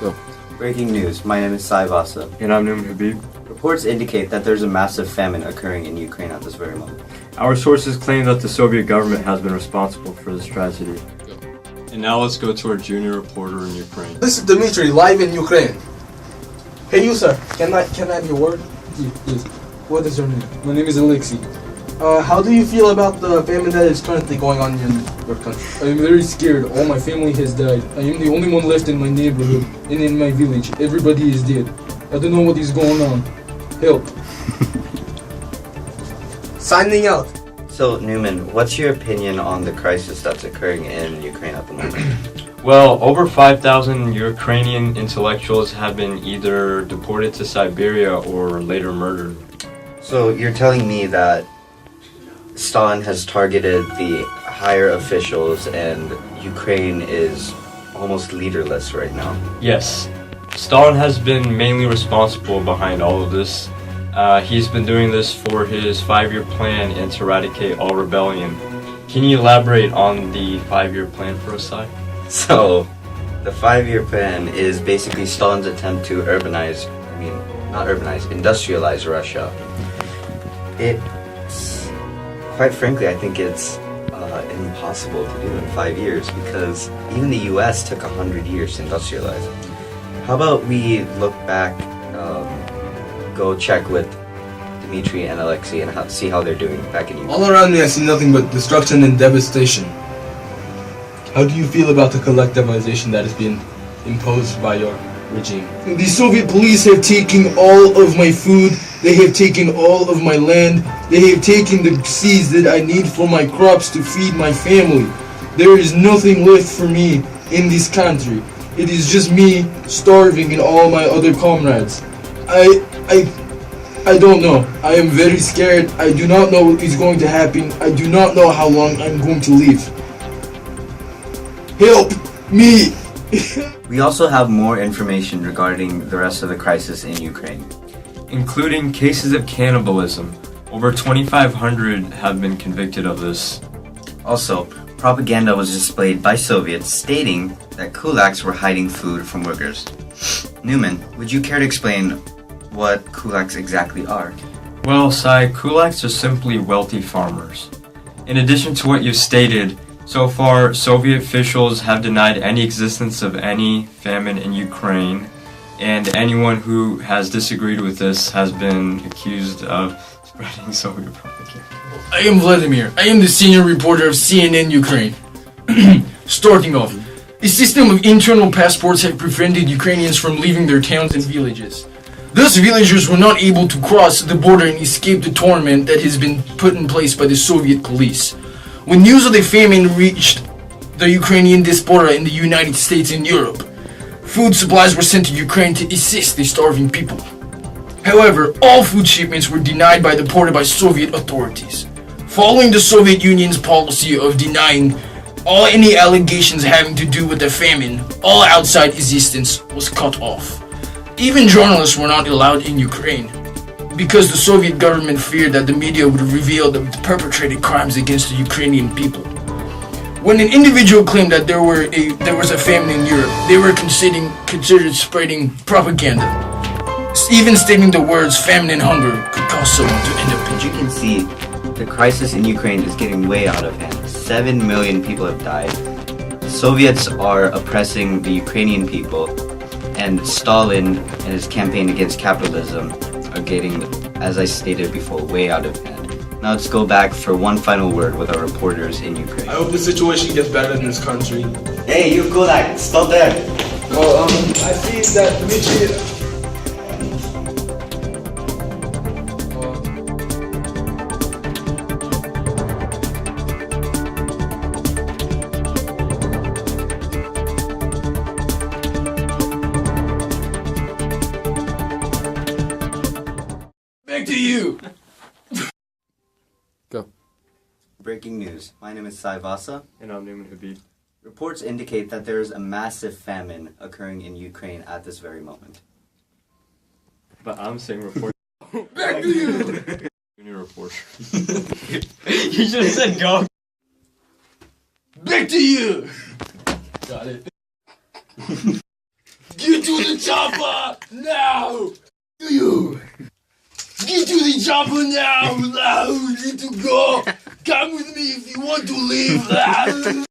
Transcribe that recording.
Go. Breaking news. My name is Sai Vasa. And I'm Numan. Reports indicate that there's a massive famine occurring in Ukraine at this very moment. Our sources claim that the Soviet government has been responsible for this tragedy. And now let's go to our junior reporter in Ukraine. This is Dmitry, live in Ukraine. Hey you sir, can I have your word? Yes. What is your name? My name is Alexei. How do you feel about the famine that is currently going on in your country? I am very scared. All my family has died. I am the only one left in my neighborhood and in my village. Everybody is dead. I don't know what is going on. Help. Signing out. So, Numan, what's your opinion on the crisis that's occurring in Ukraine at the moment? Well, over 5,000 Ukrainian intellectuals have been either deported to Siberia or later murdered. So, you're telling me that Stalin has targeted the higher officials and Ukraine is almost leaderless right now? Yes, Stalin has been mainly responsible behind all of this. He's been doing this for his 5-year plan and to eradicate all rebellion. Can you elaborate on the 5-year plan for us, Sai? So, the 5-year plan is basically Stalin's attempt to industrialize Russia. It's, quite frankly, I think it's impossible to do in 5 years because even the US took 100 years to industrialize. How about we look back, go check with Dmitry and Alexei and see how they're doing back in Ukraine. All around me I see nothing but destruction and devastation. How do you feel about the collectivization that has been imposed by your regime? The Soviet police have taken all of my food. They have taken all of my land. They have taken the seeds that I need for my crops to feed my family. There is nothing left for me in this country. It is just me starving and all my other comrades. I don't know. I am very scared. I do not know what is going to happen. I do not know how long I'm going to live. Help me! We also have more information regarding the rest of the crisis in Ukraine. Including cases of cannibalism. Over 2,500 have been convicted of this. Also, propaganda was displayed by Soviets stating that kulaks were hiding food from workers. Numan, would you care to explain what kulaks exactly are? Well, Sai, kulaks are simply wealthy farmers. In addition to what you've stated, so far, Soviet officials have denied any existence of any famine in Ukraine, and anyone who has disagreed with this has been accused of spreading Soviet propaganda. I am Vladimir. I am the senior reporter of CNN Ukraine. Starting off, a system of internal passports have prevented Ukrainians from leaving their towns and villages. Thus, villagers were not able to cross the border and escape the torment that has been put in place by the Soviet police. When news of the famine reached the Ukrainian diaspora in the United States and Europe, food supplies were sent to Ukraine to assist the starving people. However, all food shipments were deported by Soviet authorities. Following the Soviet Union's policy of denying any allegations having to do with the famine, all outside assistance was cut off. Even journalists were not allowed in Ukraine, because the Soviet government feared that the media would reveal the perpetrated crimes against the Ukrainian people. When an individual claimed that there was a famine in Europe, they were considered spreading propaganda. Even stating the words famine and hunger could cause someone to end up in As you jail. can see, the crisis in Ukraine is getting way out of hand. 7 million people have died. The Soviets are oppressing the Ukrainian people, and Stalin and his campaign against capitalism are getting, as I stated before, way out of hand. Now let's go back for one final word with our reporters in Ukraine. I hope the situation gets better in this country. Hey, you kulak, stop there! I see that Dmitry... Back to you! Go. Breaking news. My name is Sai Vasa. And I'm Numan. Reports indicate that there is a massive famine occurring in Ukraine at this very moment. But I'm saying report. Back to you! Junior reporter. You should have said go. Back to you! Got it. Get to the chopper now! You! Get to the chopper now! Now! Need to go! Come with me if you want to leave!